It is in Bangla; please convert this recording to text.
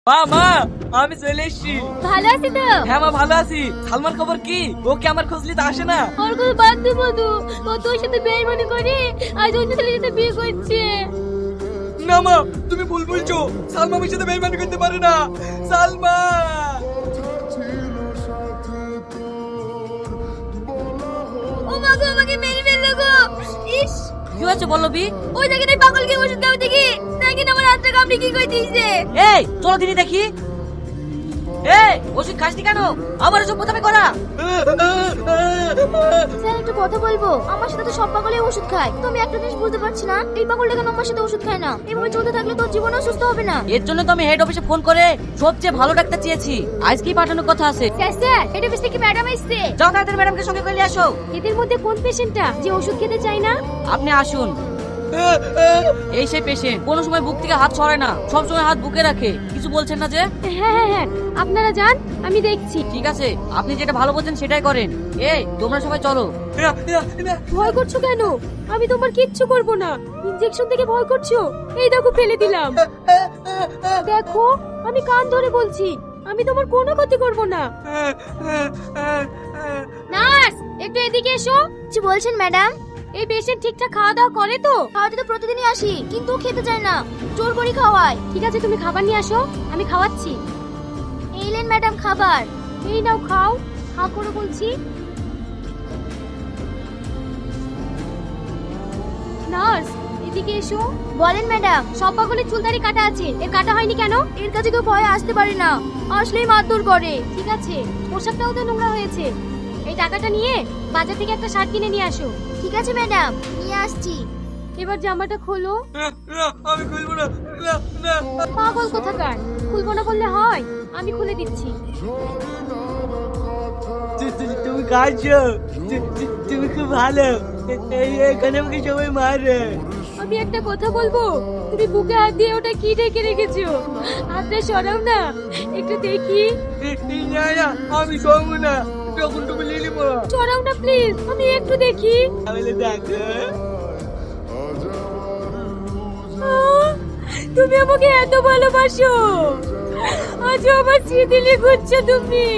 মা মা আমি চলে এসেছি। ভালো আছি তো? হ্যাঁ মা ভালো আছি। সালমান খবর কি? ও কি আমার খোঁজ নিতে আসে না? ওর কোনো বান্ধব বন্ধু ও তোর সাথে বেইমানি করে আজ অন্য ছেলের সাথে বিয়ে করছে। না মা তুমি ভুল বলছো। সালমা আমার সাথে বেইমানি করতে পারে না। সালমা ও মা গো আমাকে মেরে ফেললো গো। ইস কি হয়েছে বলবি? ওই দেখে এই পাগলকে ওষুধ খাওয়া দেখি দেখেন আমার হাতটা কামড়ে কি করে দিয়েছে। এই চলো দিনি দেখি। এই ওষুধ খাসনি কেন? আবার ওসব প্রথমে করা। স্যার একটু কথা বলবো? আমার সাথে তো সব পাগলই ওষুধ খায়, তো আমি একটা জিনিস বুঝতে পারছি না এই পাগলটা কেন আমার সাথে ওষুধ খায় না। এভাবে চলতে থাকলে তোর জীবনও সুস্থ হবে না। এর জন্য তো আমি হেড অফিসে ফোন করে সবচেয়ে ভালো ডাক্তার চেয়েছি। আজকেই পাঠানোর কথা আছে। স্যার স্যার এটা বেশ থেকে ম্যাডাম এসছে। যাও তাড়াতাড়ি ম্যাডামকে সঙ্গে করে নিয়ে আসো। এদের মধ্যে কোন পেশেন্টটা যে ওষুধ খেতে চায় না? আপনি আসুন। এই সেই পেশেন্ট, কোনো সময় বুক থেকে হাত সরায় না, সব সময় হাত বুকে রাখে। কিছু বলছেন না যে? হ্যাঁ হ্যাঁ হ্যাঁ আপনারা যান আমি দেখছি। ঠিক আছে, আপনি যেটা ভালো বোঝেন সেটাই করেন। এই তোমরা সবাই চলো। ভয় করছো কেন? আমি তোমার কিচ্ছু করব না। ইনজেকশন থেকে ভয় করছো? এই দেখো ফেলে দিলাম। দেখো আমি কান ধরে বলছি, আমি তোমার কোনো ক্ষতি করব না। নার্স একটু এদিকে এসো। কি বলছেন ম্যাডাম? এই পেশেন্ট ঠিকঠাক খাওয়া দাওয়া করে তো? খাওয়াতে তো প্রতিদিনই আসি কিন্তু ও খেতে চায় না, জোর করে খাওয়াই। ঠিক আছে তুমি খাবার নিয়ে আসো, আমি খাওয়াচ্ছি। এইলেন ম্যাডাম খাবার। এই নাও খাও, খা করে বলছি। নার্স এদিকে এসো। বলেন ম্যাডাম। সব পাগলের চুলদারি কাটা আছে, এর কাটা হয়নি কেন? এর কাছে কেউ ভয়ে আসতে পারে না, আসলেই মারধর করে। ঠিক আছে পোশাকটাও তো নোংরা হয়েছে, এই টাকাটা নিয়ে বাজার থেকে একটা শার্ট কিনে নিয়ে আসো। ঠিক আছে ম্যাডাম নিয়ে আসছি। এবার জামাটা খোলো। আমি খুলবো না। পাগল কোথাকার, খুলবো না বললে হয়? আমি খুলে দিচ্ছি। তুমি কাঁদছো? তুমি খুব ভালো। এখানে আমাকে সবাই মারে। আমি একটা কথা বলবো? তুমি বুকে হাত দিয়ে ওটা কি ঢেকে রেখেছো? হাতটা সরাও না একটু দেখি। না না আমি সরবো না, তখন তুমি লিলি মা। সরাও না প্লিজ, আমি একটু দেখি। তাহলে দেখো। তুমি আমাকে এত ভালোবাসো, আজ আমার স্মৃতি লিখছো তুমি।